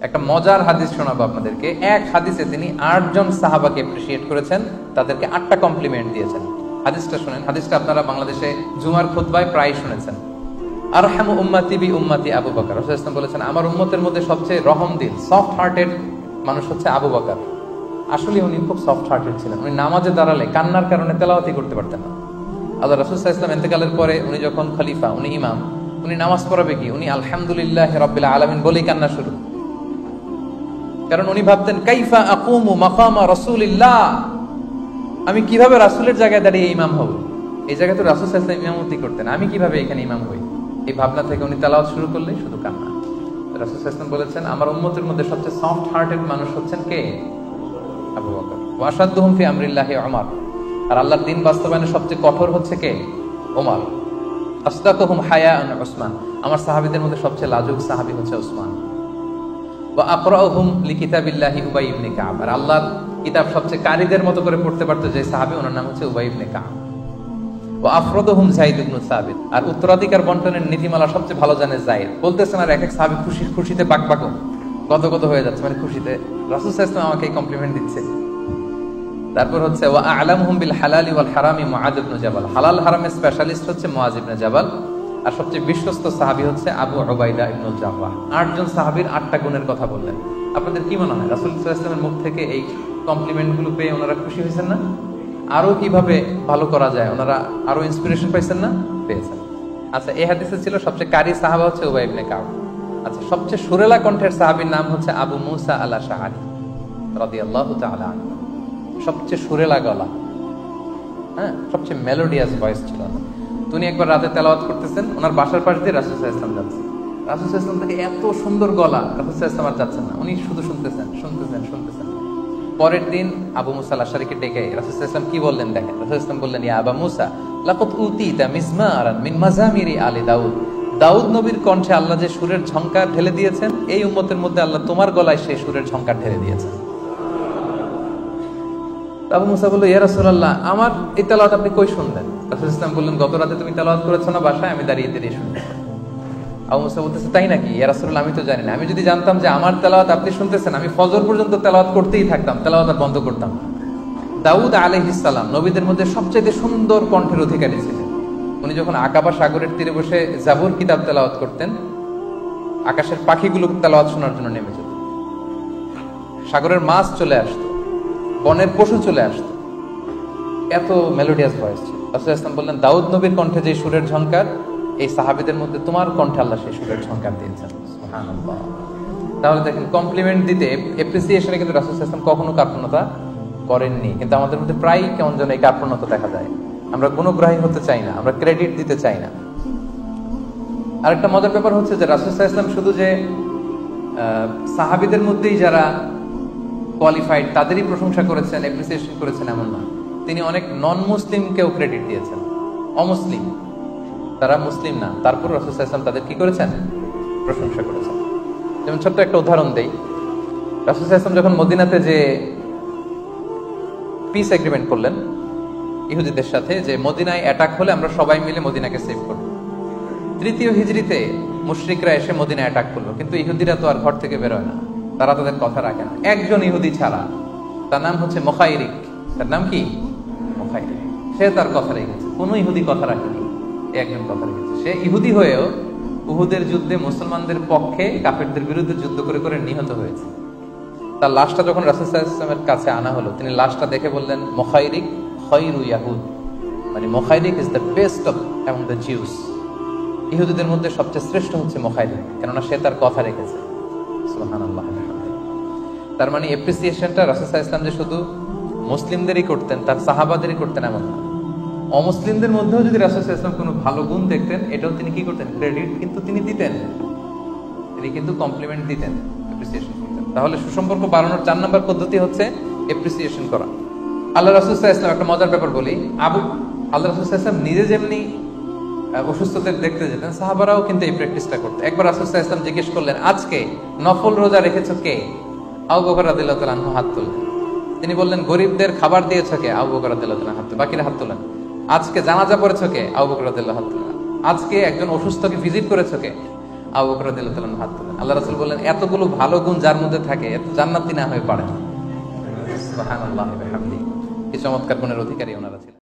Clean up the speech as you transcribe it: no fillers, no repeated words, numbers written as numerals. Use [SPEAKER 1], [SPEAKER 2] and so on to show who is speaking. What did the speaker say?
[SPEAKER 1] একটা মজার হাদিস শোনাবো আপনাদেরকে। এক হাদিসে তিনি 8 জন সাহাবাকে অ্যাপ্রিশিয়েট করেছেন, তাদেরকে 8টা কমপ্লিমেন্ট দিয়েছেন। হাদিসটা শুনেন। হাদিসটা আপনারা বাংলাদেশে জুমার খুতবায় প্রায় শুনেছেন। আরহামু উম্মতি বি উম্মতি আবু বকর। রাসূলুল্লাহ সাল্লাল্লাহু আলাইহি ওয়াসাল্লাম বলেছেন, আমার উম্মতের মধ্যে সবচেয়ে রহম দিল, সফট হার্টেড মানুষ হচ্ছে আবু বকর। আসলে উনি খুব সফট হার্টেড ছিলেন। উনি নামাজে দাঁড়ালে কান্নার কারণে তেলাওয়াতই করতে পারতেন না। আল্লাহ রাসূল সাল্লাল্লাহু আলাইহি ওয়াসাল্লাম ইন্তেকালের পরে উনি যখন খলিফা, উনি ইমাম, উনি নামাজ পড়াবে কি, উনি আলহামদুলিল্লাহি রাব্বিল আলামিন বলেই কান্না শুরু। কারণ উনি ভাবতেন, কাইফা আকুমু মাকামা রাসূলিল্লাহ, আমি কিভাবে রাসূলের জায়গায় দাঁড়িয়ে ইমাম হব? এই জায়গায় তো রাসূল সাল্লাল্লাহু আলাইহি ওয়াসাল্লাম ইমামতি করতেন, আমি কিভাবে এখানে ইমাম হই? এই ভাবনা থেকে উনি তেলাওয়াত শুরু করলে শুধু কান্না। রাসূল সাল্লাল্লাহু আলাইহি ওয়াসাল্লাম বলেছেন, আমার উম্মতের মধ্যে সবচেয়ে সফট হার্টেড মানুষ হচ্ছেন কে? আবু বকর। ওয়া আশাদ্দুহুম ফি আমরিল্লাহি ওমর। আর আল্লাহর দ্বীন বাস্তবায়নে সবচেয়ে কঠোর হচ্ছে কে? ওমর। আসদাকুহুম হায়াআন উসমান। আমার সাহাবীদের মধ্যে সবচেয়ে লাজুক সাহাবী হচ্ছে উসমান। ওয়া আকরাউহুম লিকিতাবিল্লাহি উবাই ইবনে কাব। আর আল্লাহর কিতাব সবচেয়ে কারীদের মতো করে পড়তে পারতো যে সাহাবী, ওনার নাম হচ্ছে উবাই ইবনে কাব। ওয়া আফরাদুহুম যায়েদ ইবনে সাবিত। আর উত্তরাধিকার বন্টনের নীতিমালা সবচেয়ে ভালো জানে যায়েদ। বলতেছেন আর এক এক সাহাবী খুশিতে বাকবাকো গদগদ হয়ে যাচ্ছে, মানে খুশিতে রাসূল সাল্লাল্লাহু আলাইহি ওয়াসাল্লাম আমাকে কমপ্লিমেন্ট দিচ্ছে। তারপর হচ্ছে ওয়া আ'লামুহুম বিল হালালি ওয়াল হারামি মুআয ইবনে জাবাল। হালাল হারামের স্পেশালিস্ট হচ্ছে মুআয ইবনে জাবাল। আর সবচেয়ে বিশ্বস্ত সাহাবী হচ্ছে আবু উবাইদা ইবনুল জাররাহ। 8 জন সাহাবীর 8টা গুণের কথা বললেন। আপনাদের কি মনে হয় রাসূল সাল্লাল্লাহু আলাইহি ওয়াসাল্লামের মুখ থেকে এই কমপ্লিমেন্টগুলো পেয়ে ওনারা খুশি হয়েছেন না? আরো কিভাবে ভালো করা যায় ওনারা আরো ইন্সপিরেশন পাইছেন না? পেয়েছেন। আচ্ছা, এই হাদিসে ছিল সবচেয়ে কারি সাহাবা হচ্ছে উবাই ইবনে কাব। আচ্ছা, সবচেয়ে সুরেলা কণ্ঠের সাহাবীর নাম হচ্ছে আবু মুসা আল আশআরী রাদিয়াল্লাহু তাআলা আনহু। সবচেয়ে সুরেলা গলা, হ্যাঁ, সবচেয়ে মেলোডিয়াস ভয়েস ছিল। উনি একবার রাতে তেলাওয়াত করতেছেন, ওনার বাসার পাশ দিয়ে রাসূল সাল্লাল্লাহু আলাইহি ওয়াসাল্লাম যাচ্ছে। রাসূল সাল্লাল্লাহু আলাইহি ওয়াসাল্লাম থেকে এত সুন্দর গলা, রাসূল সাল্লাল্লাহু আলাইহি ওয়াসাল্লাম আর যাচ্ছেন না, উনি শুধু শুনতেছেন। পরের দিন আবু মুসা আল আশআরীকে ডেকে রাসূল সাল্লাল্লাহু আলাইহি ওয়াসাল্লাম কি বললেন দেখেন। রাসূল সাল্লাল্লাহু আলাইহি ওয়াসাল্লাম বললেন, ইয়া আবা মুসা লাকাদ উতিতা মিজমারান মিন মাজামিরি আলি দাউদ। দাউদ নবীর কণ্ঠে আল্লাহ যে সুরের ঝংকার ঢেলে দিয়েছেন, এই উম্মতের মধ্যে আল্লাহ তোমার গলায় সেই সুরের ঝংকার ঢেলে দিয়েছেন। আবু মুসা বলল, ইয়া রাসূলুল্লাহ, আমার এই তেলাওয়াত আপনি কই শুনলেন? রাসূল সাল্লাল্লাহু আলাইহি ওয়াসাল্লাম বললেন, গত রাতে তুমি তেলাওয়াত করেছো না বাসায়, আমি দাঁড়িয়ে দাঁড়িয়ে শুনছি। আবু মুসা বলতেছে, তাই নাকি? ইয়া রাসূলুল্লাহ, আমি তো জানি না। আমি যদি জানতাম যে আমার তেলাওয়াত আপনি শুনতেছেন, আমি ফজর পর্যন্ত তেলাওয়াত করতেই থাকতাম, তেলাওয়াত আর বন্ধ করতাম না। দাউদ আলাইহিস সালাম নবীদের মধ্যে সবচেয়ে সুন্দর কণ্ঠের অধিকারী ছিলেন। উনি যখন আকাবা সাগরের তীরে বসে জাবুর কিতাব তেলাওয়াত করতেন, আকাশের পাখিগুলো তেলাওয়াত শোনার জন্য নেমে যেত। সাগরের মাছ চলে আসতো, বনের পশু চলে আসতো, এত মেলোডিয়াস ভয়েস ছিল। রাসূল সাল্লাল্লাহু আলাইহি ওয়াসাল্লাম বললেন, দাউদ নবীর কণ্ঠে যে সুরের ঝংকার, এই সাহাবীদের মধ্যে তোমার কণ্ঠে আল্লাহ সেই সুরের ঝংকার দিয়েছেন। সুবহানাল্লাহ। তাহলে দেখেন, কমপ্লিমেন্ট দিতে, এপ্রিসিয়েশনে কিন্তু রাসূল সাল্লাল্লাহু আলাইহি ওয়াসাল্লাম কখনো কার্পণ্যতা করেননি। কিন্তু আমাদের মধ্যে প্রায় কেমন যেন এই কার্পণ্যতা দেখা যায়। আমরা গুণগ্রাহী হতে চাই না, আমরা ক্রেডিট দিতে চাই না। আরেকটা মজার ব্যাপার হচ্ছে যে রাসূল সাল্লাল্লাহু আলাইহি ওয়াসাল্লাম শুধু যে সাহাবীদের মধ্যেই যারা কোয়ালিফাইড তাদেরই প্রশংসা করেছেন, এপ্রিসিয়েশন করেছেন এমন না। তিনি অনেক নন মুসলিমকেও ক্রেডিট দিয়েছেন। অমুসলিম, তারা মুসলিম না, তারপর রাসূল সাল্লাল্লাহু আলাইহি ওয়াসাল্লাম তাদের কি করেছেন? প্রশংসা করেছেন। যেমন ছোট্ট একটা উদাহরণ দেই। রাসূল সাল্লাল্লাহু আলাইহি ওয়াসাল্লাম যখন মদিনাতে যে পিস এগ্রিমেন্ট করলেন ইহুদিদের সাথে, যে মদিনায় অ্যাটাক হলে আমরা সবাই মিলে মদিনাকে সেভ করব। 3য় হিজরিতে মুশরিকরা এসে মদিনায় অ্যাটাক করলো, কিন্তু ইহুদিরা তো আর ঘর থেকে বেরোয় না, তারা তাদের কথা রাখে না। একজন ইহুদি ছাড়া, তার নাম হচ্ছে মুখাইরিক। তার নাম কি? মুখাইরিক। সে তার কথা রেখেছে। কোন ইহুদি কথা রাখেনি, একজন কথা রেখেছে। সে ইহুদি হয়েও উহুদের যুদ্ধে মুসলমানদের পক্ষে কাফেরদের বিরুদ্ধে যুদ্ধ করে করে নিহত হয়েছে। তার লাশটা যখন রাসূল সাল্লাল্লাহু আলাইহি ওয়াসাল্লামের কাছে আনা হলো, তিনি লাশটা দেখে বললেন, মুখাইরিক খায়রু ইয়াহুদ, মানে মুখাইরিক is the best of among the Jews. ইহুদিদের মধ্যে সবচেয়ে শ্রেষ্ঠ হচ্ছে মুখাইরিক, কেননা সে তার কথা রেখেছে। সুবহানাল্লাহ। তার মানে এপ্রিসিয়েশনটা রাসূল সাল্লাল্লাহু আলাইহি ওয়াসাল্লাম যে শুধু মুসলিমদেরই করতেন, তার সাহাবাদেরই করতেন এমন না। অমুসলিমদের মধ্যেও যদি রাসূল সাল্লাল্লাহু আলাইহি ওয়াসাল্লাম কোনো ভালো গুণ দেখতেন, এটাও তিনি কি করতেন? ক্রেডিট কিন্তু তিনি দিতেন, তিনি কিন্তু কমপ্লিমেন্ট দিতেন, এপ্রিসিয়েশন করতেন। তাহলে সুসম্পর্ক বাড়ানোর 4 নম্বর পদ্ধতি হচ্ছে এপ্রিসিয়েশন করা। আল্লাহ রাসূল সাল্লাল্লাহু আলাইহি ওয়াসাল্লাম, একটা মজার ব্যাপার বলি, আল্লাহ রাসূল সাল্লাল্লাহু আলাইহি ওয়াসাল্লাম নিজে যেমনি অসুস্থদের দেখতে যেতেন, সাহাবারাও কিন্তু এই প্র্যাকটিসটা করতেন। একবার রাসূল সাল্লাল্লাহু আলাইহি ওয়াসাল্লাম জিজ্ঞেস করলেন, আজকে নফল রোজা রেখেছো কে? আবু বকর রাদিয়াল্লাহু তাআলা আনহু হাত তুললেন। তিনি বললেন, গরিবদের খাবার দিয়েছো কে? আবু বকর রাদিয়াল্লাহু তাআলা হাত তুললেন। বাকিরা হাত তুললেন। আজকে জানাজা পড়েছো কে? আবু বকর রাদিয়াল্লাহু হাত তুললেন। আজকে একজন অসুস্থকে ভিজিট করেছো কে? আবু বকর রাদিয়াল্লাহু তাআলা হাত তুলেন। আল্লাহ রাসূল বললেন, এতগুলো ভালো গুণ যার মধ্যে থাকে, এত জান্নাতি না হয়ে পারে? সুবহানাল্লাহি ওয়া বিহামদিহি। কি চমৎকার গুণের অধিকারী ওনারা ছিলেন।